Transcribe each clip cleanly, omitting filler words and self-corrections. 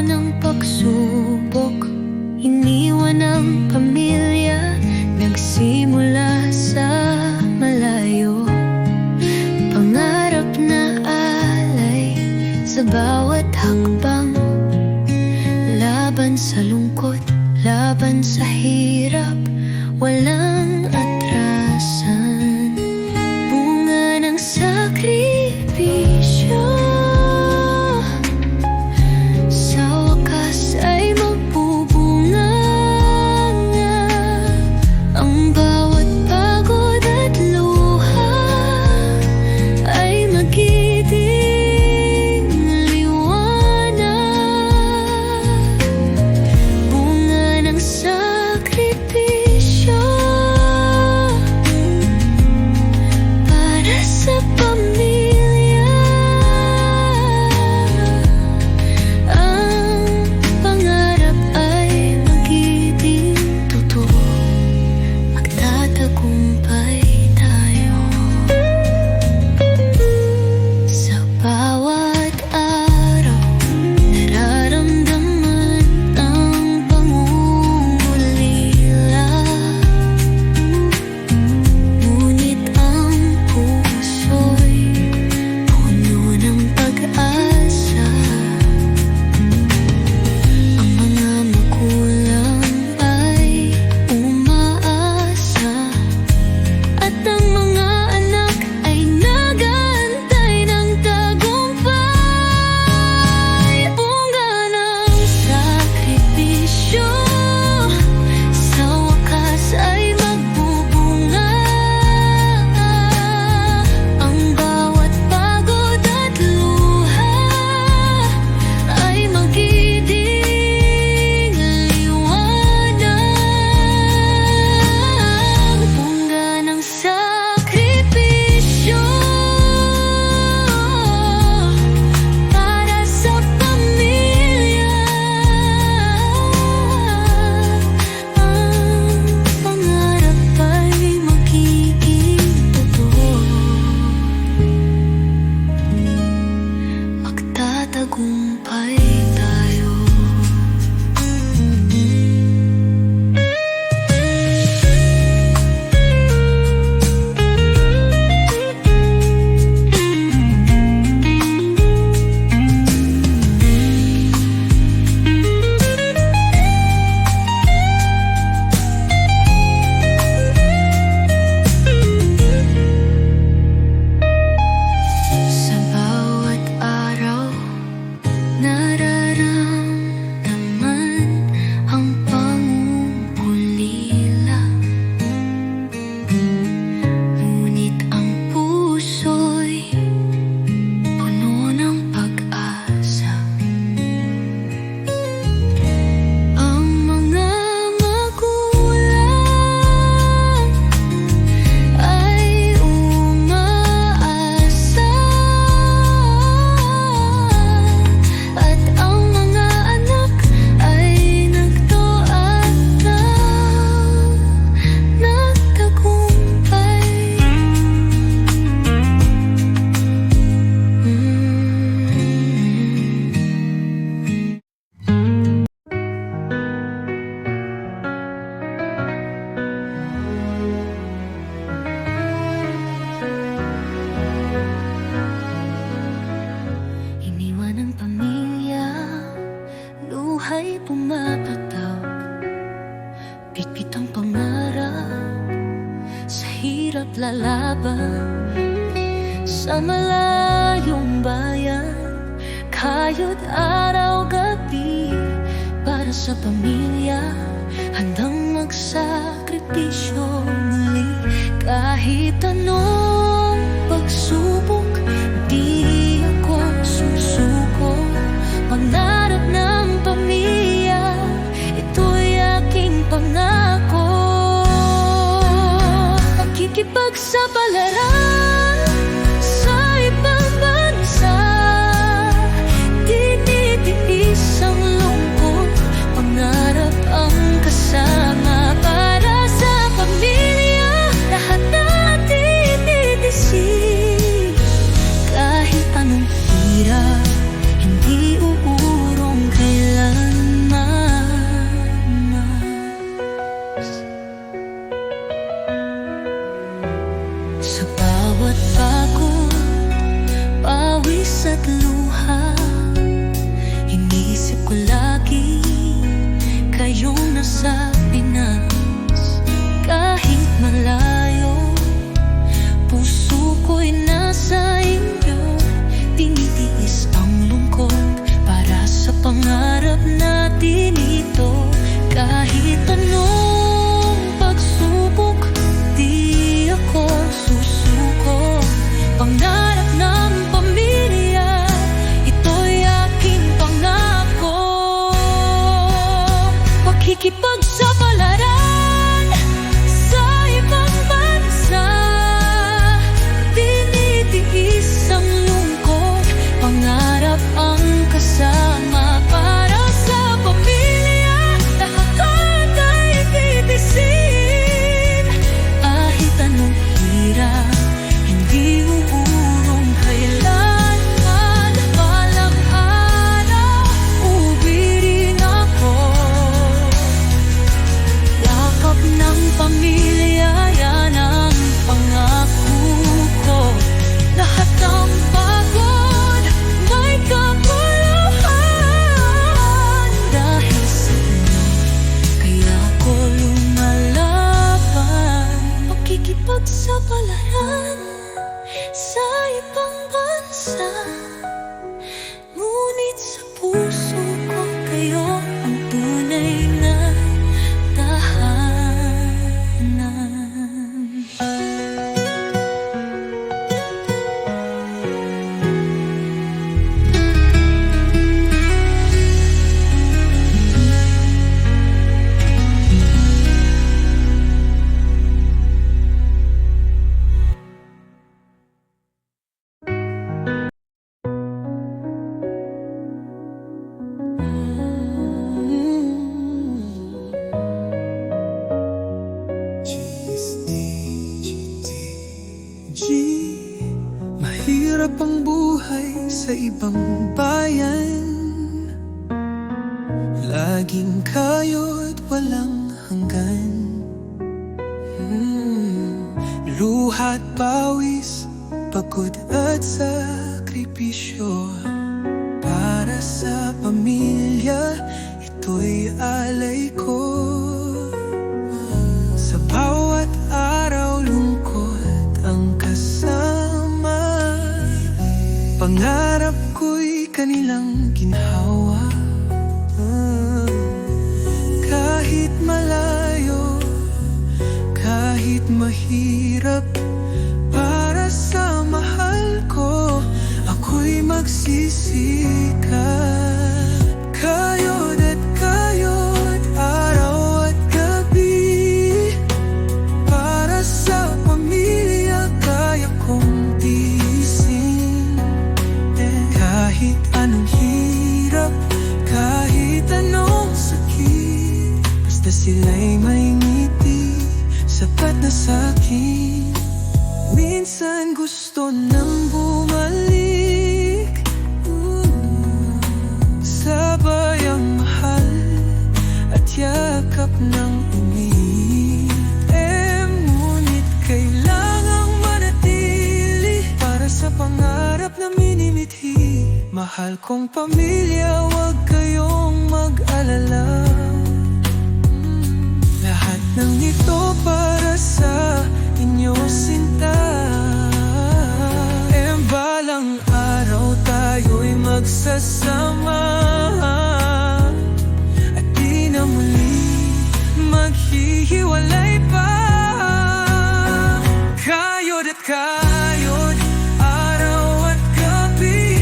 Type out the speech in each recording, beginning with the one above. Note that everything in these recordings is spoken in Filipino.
ng pagsubok, iniwan ang pamilya, nagsimula sa malayo. Pangarap na alay sa bawat hakbang, laban sa lungkot, laban sa hirap, walang atrasan. Bunga ng sakripisyo, sa wakas ay magbubunganga. Ang bawat pagod at luha ay magiging liwanag. Bunga ng sakripisyo para sa pamilya. Ang pangarap ay magiging totoo, magtatagumpay tayo. Sa bawat araw, nararamdaman ang pangungulila, ngunit ang puso'y puno ng pag-asa. Ang mga magulang ay umaasa, at ang mga anak ay nag-aantay ng tagumpay. Bunga ng sakripisyo, sa wakas ay magbubunga. Ang bawat pagod at luha ay magiging liwanag. Bunga ng sakripisyo para sa pamilya. Ang pangarap ay magiging totoo, magtatagumpay tayo. Sa bawat araw, nararamdaman ang pangungulila, ngunit ang puso'y puno ng pag-asa. Ang mga magulang ay umaasa, at ang mga anak ay nagtuat ng nagtagumpay. Iniwan ang pamilya, luha'y pumapatak, bitbit ang pangarap, sa hirap lalaban. Sa malayong bayan, kayod araw-gabi, para sa pamilya, handang magsakripisyo muli. Kahit anong pagsubok, di ako susuko. Pangarap ng pamilya, ito'y aking pangako. Pakikipagsapalaran sa ibang bansa, tinitiis ang lungkot, pangarap ang kasama. Para sa pamilya, lahat natin titiisin. Kahit anong hirap, hindi uurong kailangan. pangarap natin ito. Kahit anong pagsubok, di ako susuko. Pangarap ng pamilya, ito'y aking pangako. Pakikipagsapalaran sa ibang bansa, tinitiis ang lungkot. Pangarap ang kasama para sa pamilya. Lahat ay titiisin. Kahit anong hirap, hindi uurong kailanman. Balang araw, uwiring ako. Yakap ng pamilya, yan ang pangako ko. Lahat ng pagod, may kapuluhan. Dahil sa inyo, kaya ko lumalaban. Pakikipagsapalaran sa ibang bansa, ngunit sa puso ko kayo ang tunay na tahanan. G, mahirap ang buhay sa ibang bayan. Laging kayo't walang hanggan. Luha't pawis, pagod at sakripisyo. Para sa pamilya, ito'y alay ko. Sa bawat araw, lungkot ang kasama. Pangarap ko'y kanilang ginhawa. Kahit malayo, kahit mahirap, para sa mahal ko, ako'y magsisikap. Kayo't at kayo't, araw at gabi, para sa pamilya kaya kong tiisin. Kahit anong hirap, kahit anong sakit, basta sila'y may ngiti, sapat na sa'kin. Minsan gusto nang bumalik, sabay ang mahal at yakap ng umiit. Ngunit kailangang manatili para sa pangarap na minimithi. Mahal kong pamilya, huwag kayong mag-alala. Lahat ng ito para sa inyo, sinta. Balang araw tayo'y magsasama, at di na muli maghihiwalay pa. Kayo't at kayo't, araw at gabi,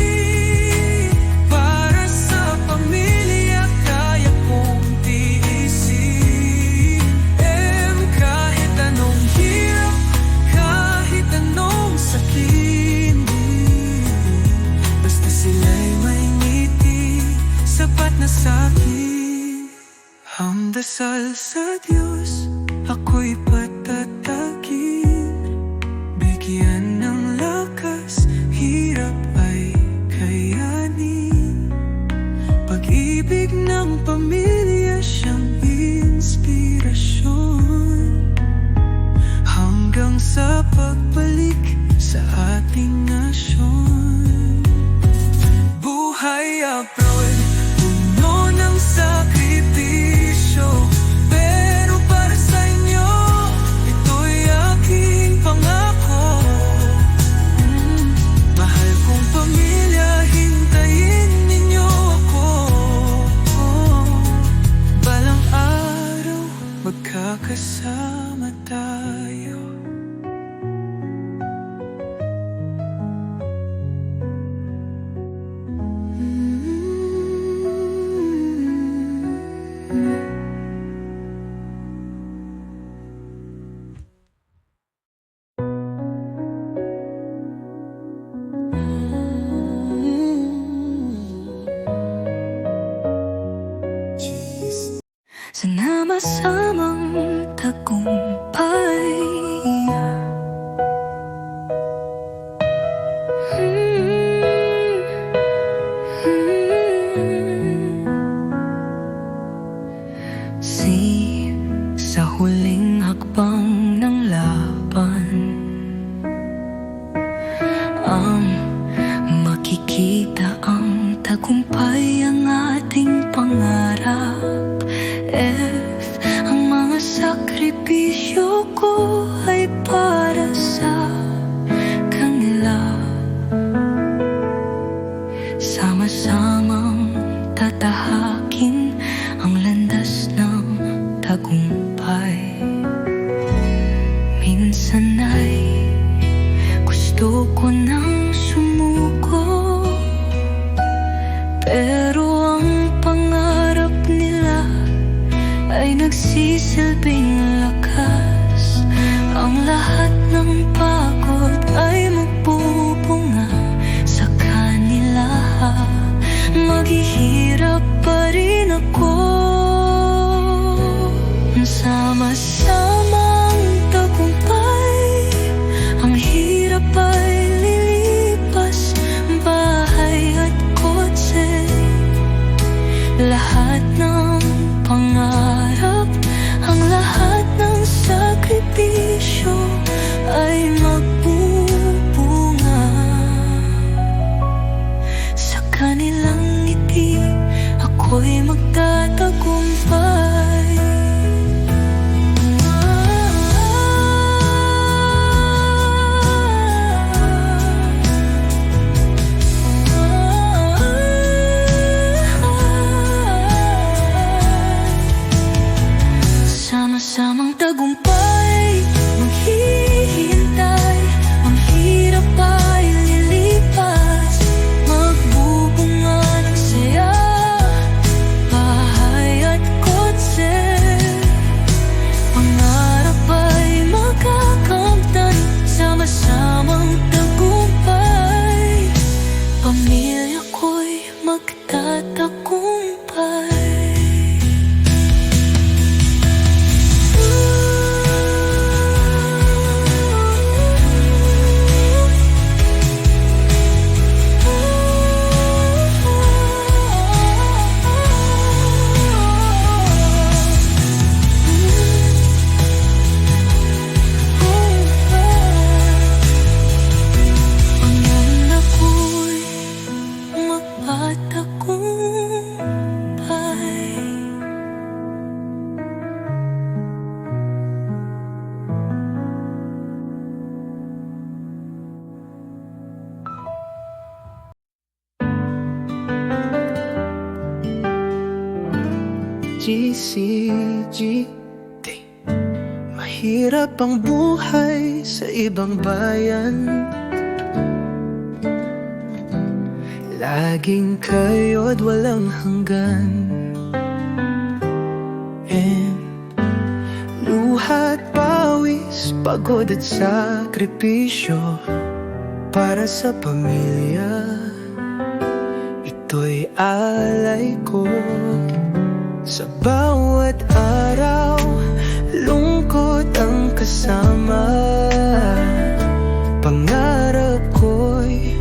para sa pamilya kaya kong tiisin. Kahit anong hirap, kahit anong sakit, basta sila'y may ngiti, sapat na sa'kin. Ang dasal sa Diyos, ako'y patatagin. Bigyan ng lakas, hirap ay kayanin. Pag-ibig ng pamilya, siyang inspirasyon. Hanggang sa pagbalik sa ating nasyon. Buhay abroad, puno ng sakripisyo, pero para sa inyo, ito'y aking pangako. Mahal kong pamilya, hintayin ninyo ako. sama-samang tagumpay. Sa huling hakbang ng laban, ang makikita ang tagumpay ang ating pangarap. Ang mga sakripisyo ko ay para sa kanila. Sama-samang tatahakin ang landas ng tagumpay. Minsan ay gusto ko nang sumuko, pero ang pangarap nila ay nagsisilbing lakas. Ang lahat ng pagod ay magbubunga sa kanila. Maghihirap pa rin ako. Sama-samang tagumpay, ang hirap ay lilipas. Bahay at kotse, lahat ng pangarap, ang lahat ng sakripisyo ay magbubunga. Sa kanilang ngiti, ako'y magtatagumpay. Sama-samang tagumpay, maghihintay. Ang hirap ay lilipas, magbubunga ng saya. Bahay at kotse, pangarap ay makakamtan. Sama-samang tagumpay, pamilya ko'y magtatagumpay. GCG. Mahirap ang buhay sa ibang bayan. Laging kayo't walang hanggan. Luha at pawis, pagod at sakripisyo para sa pamilya. Ito'y alay ko. Sa bawat araw, lungkot ang kasama. Pangarap ko'y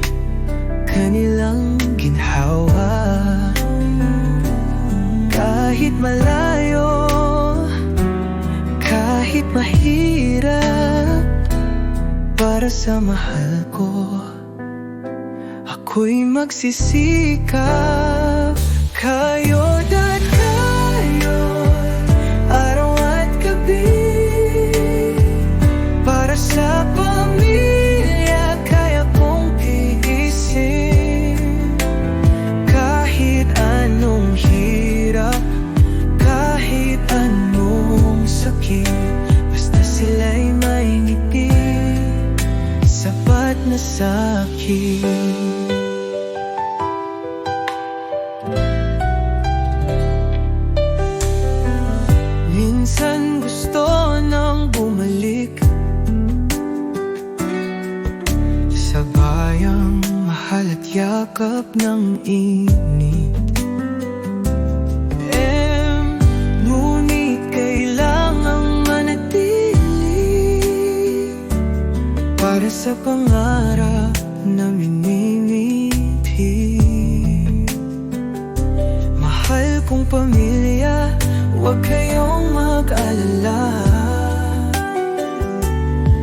kanilang ginhawa. Kahit malayo, kahit mahirap, para sa mahal ko, ako'y magsisikap. Kayo't at kayo't, araw at gabi, para sa pamilya kaya kong tiisin. Kahit anong hirap, kahit anong sakit, basta sila'y may ngiti, sapat na sa'kin. Minsan gusto nang bumalik sa bayang mahal at yakap ng init. Ngunit sa pangarap na minimithi. Mahal kong pamilya, huwag kayong mag-alala.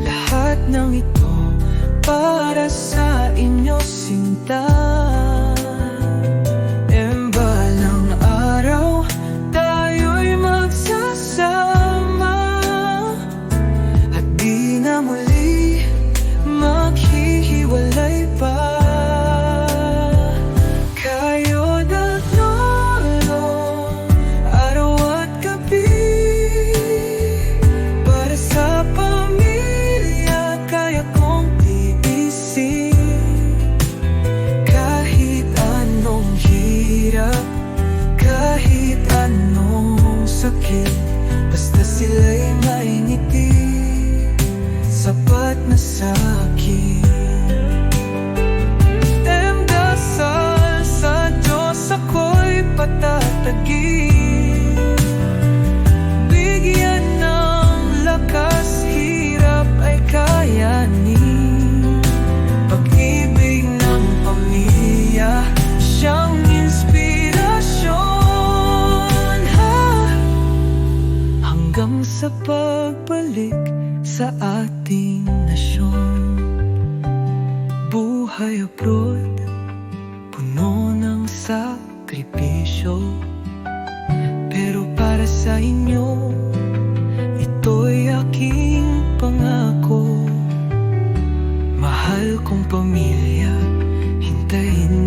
Lahat ng ito para sa inyo, sinta. Balang araw, tayo'y magsasama, at di na muli maghihiwalay pa. Kayo't nagtulong araw at gabi, para sa pamilya kaya kong tiisin. Kahit anong hirap, kahit anong sakit, basta sila'y may ngiti, sapat na sa'kin. Dasal sa Diyos ako'y patatagin, bigyan ng lakas, hirap ay kayanin. Pag-ibig ng pamilya, siyang inspirasyon, hanggang sa pagbalik sa ating nasyon. Buhay abroad, puno ng sakripisyo, pero para sa inyo, ito'y aking pangako. Mahal kong pamilya, hintayin